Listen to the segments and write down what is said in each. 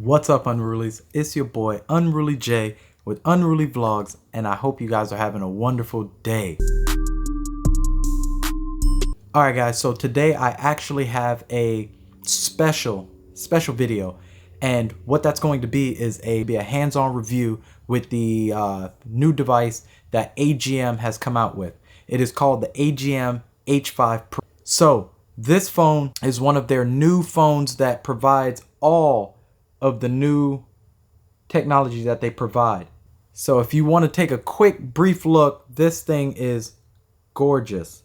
What's up, Unrulies? It's your boy Unruly J with Unruly Vlogs, and I hope you guys are having a wonderful day. Alright guys, so today I actually have a special video, and what that's going to be is a hands-on review with the new device that AGM has come out with. It is called the AGM H5 Pro. So this phone is one of their new phones that provides all of the new technology that they provide. So if you want to take a quick brief look, this thing is gorgeous.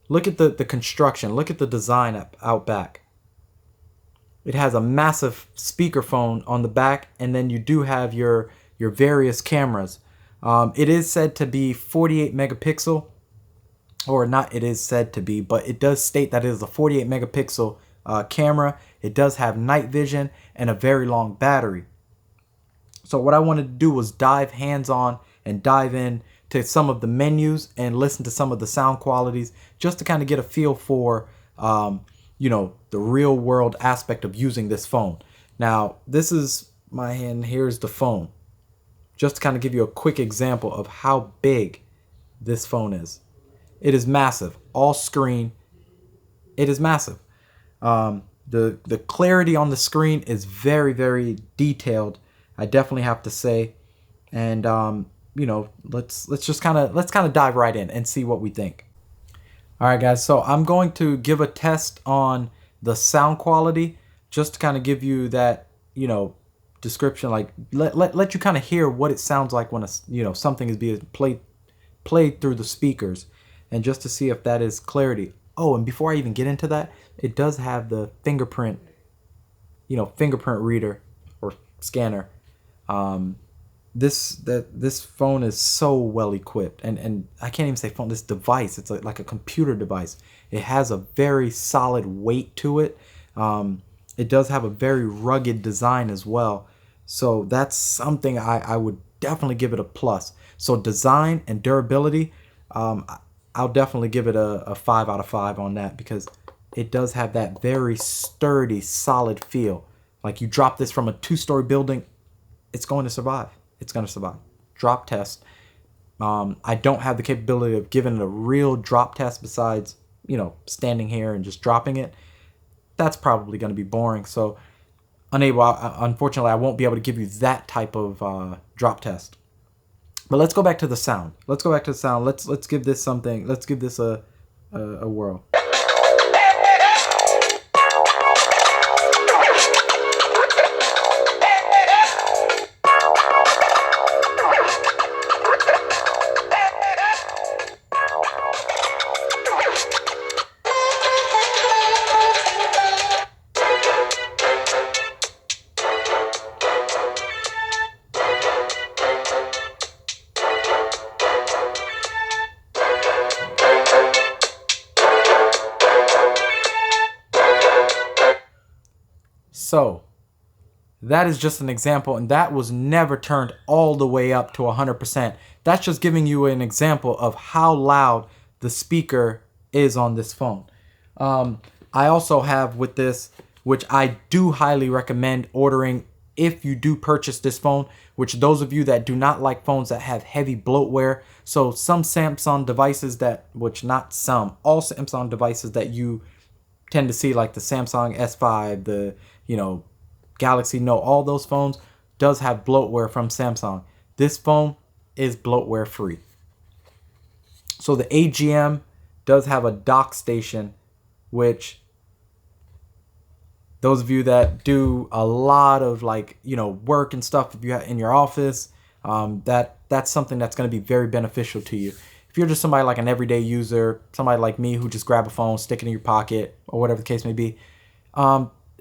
Look at the construction, look at the design out back. It has a massive speakerphone on the back, and then you do have your various cameras. It is said to be 48 megapixel, or not it is said to be, but it does state that it is a 48 megapixel camera. It does have night vision and a very long battery. So what I wanted to do was dive hands-on and dive in to some of the menus and listen to some of the sound qualities, just to kind of get a feel for you know, the real world aspect of using this phone. Now this is my hand, here's the phone, just to kind of give you a quick example of how big this phone is. It is massive, all screen. It is massive. The clarity on the screen is very, very detailed, I definitely have to say. And you know, let's kind of dive right in and see what we think. All right guys, so I'm going to give a test on the sound quality, just to kind of give you that, you know, description, like let you kind of hear what it sounds like when something is being played through the speakers, and just to see if that is clarity. Oh, and before I even get into that, it does have the fingerprint reader or scanner. This phone is so well equipped, and I can't even say phone, this device, it's like a computer device. It has a very solid weight to it. It does have a very rugged design as well. So that's something I would definitely give it a plus. So design and durability, I'll definitely give it a 5 out of 5 on that, because it does have that very sturdy, solid feel. Like you drop this from a 2-story building, it's going to survive. It's going to survive. Drop test. I don't have the capability of giving it a real drop test besides, you know, standing here and just dropping it. That's probably going to be boring. So unfortunately, I won't be able to give you that type of drop test. But let's go back to the sound. Let's give this something. Let's give this a whirl. So that is just an example, and that was never turned all the way up to 100%. That's just giving you an example of how loud the speaker is on this phone. I also have with this, which I do highly recommend ordering if you do purchase this phone, which those of you that do not like phones that have heavy bloatware, so some Samsung devices all Samsung devices that you tend to see, like the Samsung S5, the Galaxy Note, all those phones does have bloatware from Samsung. This phone is bloatware free. So the AGM does have a dock station, which those of you that do a lot of work and stuff, if you have in your office, that's something that's going to be very beneficial to you. If you're just somebody like an everyday user, somebody like me who just grab a phone, stick it in your pocket, or whatever the case may be,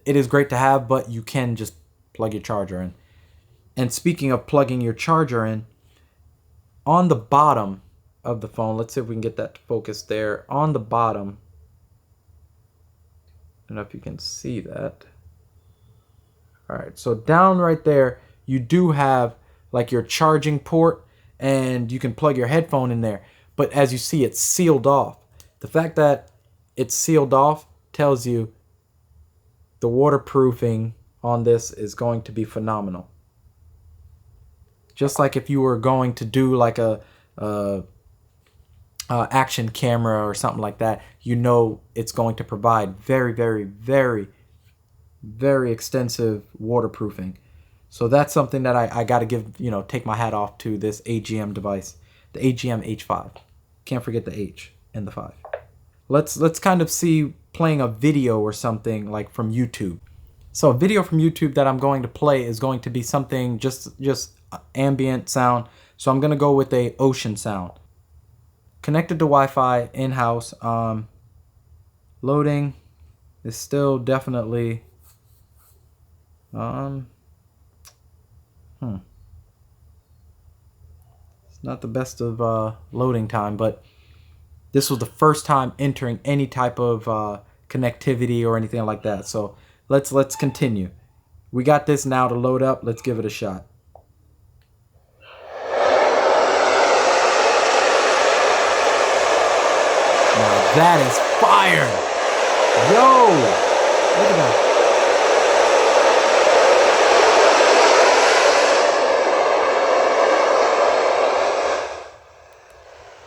it is great to have, but you can just plug your charger in. And speaking of plugging your charger in, on the bottom of the phone, let's see if we can get that to focus there. On the bottom, I don't know if you can see that. All right, so down right there, you do have like your charging port, and you can plug your headphone in there. But as you see, it's sealed off. The fact that it's sealed off tells you the waterproofing on this is going to be phenomenal. Just like if you were going to do like a action camera or something like that, you know it's going to provide very, very, very, very extensive waterproofing. So that's something that I got to give, take my hat off to this AGM device, the AGM H5. Can't forget the H and the 5. Let's kind of see playing a video or something like from YouTube. So a video from YouTube that I'm going to play is going to be something just ambient sound. So I'm going to go with a ocean sound. Connected to Wi-Fi in-house. Loading is still definitely it's not the best of loading time, but this was the first time entering any type of connectivity or anything like that. So let's continue. We got this now to load up. Let's give it a shot. Now that is fire! Yo! Look at that.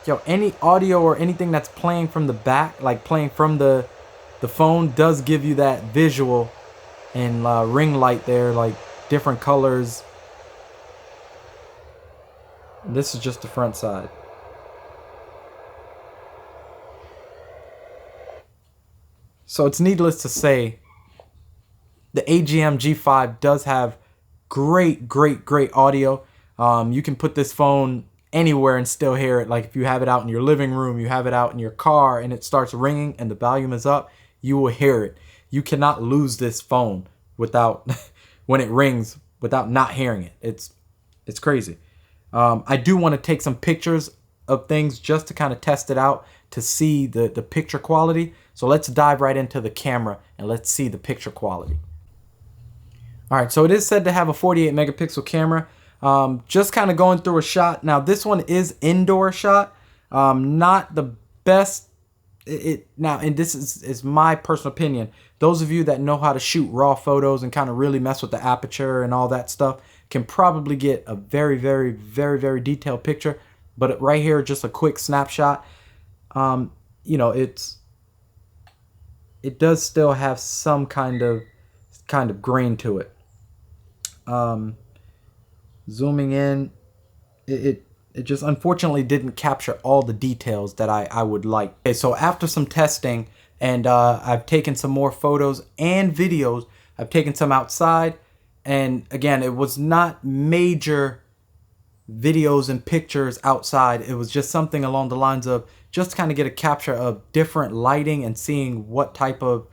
Yo, any audio or anything that's playing from the back, like playing from the phone, does give you that visual and ring light there, like different colors. This is just the front side. So it's needless to say, the AGM G5 does have great audio. You can put this phone anywhere and still hear it. Like if you have it out in your living room, you have it out in your car, and it starts ringing and the volume is up, you will hear it. You cannot lose this phone without when it rings without not hearing it. It's crazy. I do want to take some pictures of things just to kind of test it out to see the picture quality. So let's dive right into the camera and let's see the picture quality. All right, so it is said to have a 48 megapixel camera. Just kind of going through a shot. Now this one is indoor shot. Not the best. And this is my personal opinion. Those of you that know how to shoot raw photos and kind of really mess with the aperture and all that stuff can probably get a very detailed picture. But right here, just a quick snapshot. It does still have some kind of grain to it. Zooming in, it just unfortunately didn't capture all the details that I would like. Okay, so after some testing, and I've taken some more photos and videos, I've taken some outside, and again, it was not major videos and pictures outside. It was just something along the lines of just to kind of get a capture of different lighting and seeing what type of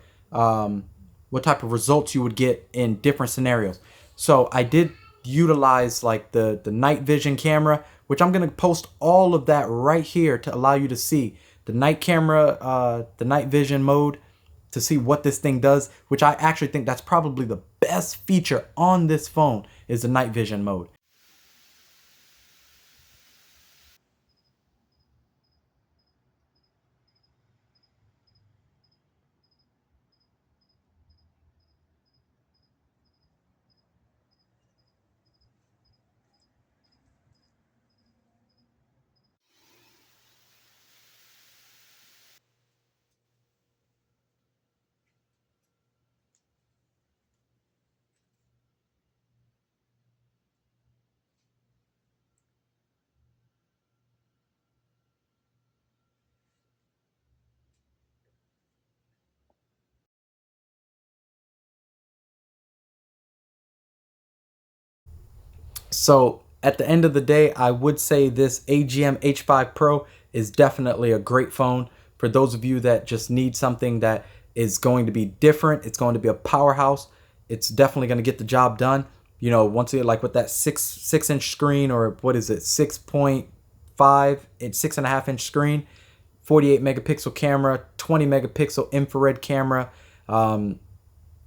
results you would get in different scenarios. So I did utilize like the night vision camera, which I'm going to post all of that right here to allow you to see the night camera, the night vision mode, to see what this thing does, which I actually think that's probably the best feature on this phone is the night vision mode. So at the end of the day, I would say this AGM H5 Pro is definitely a great phone for those of you that just need something that is going to be different. It's going to be a powerhouse. It's definitely going to get the job done. Once again, like with that six inch screen, or what is it, 6.5 and 6.5 inch screen, 48 megapixel camera, 20 megapixel infrared camera.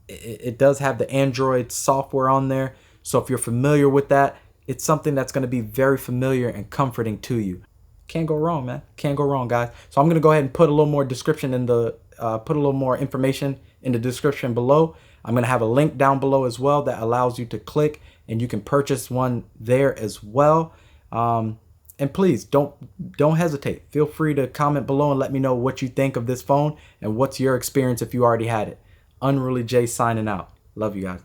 It does have the Android software on there. So if you're familiar with that, it's something that's going to be very familiar and comforting to you. Can't go wrong, man. Can't go wrong, guys. So I'm going to go ahead and put a little more description in the, put a little more information in the description below. I'm going to have a link down below as well that allows you to click and you can purchase one there as well. And please don't hesitate. Feel free to comment below and let me know what you think of this phone and what's your experience if you already had it. Unruly J signing out. Love you guys.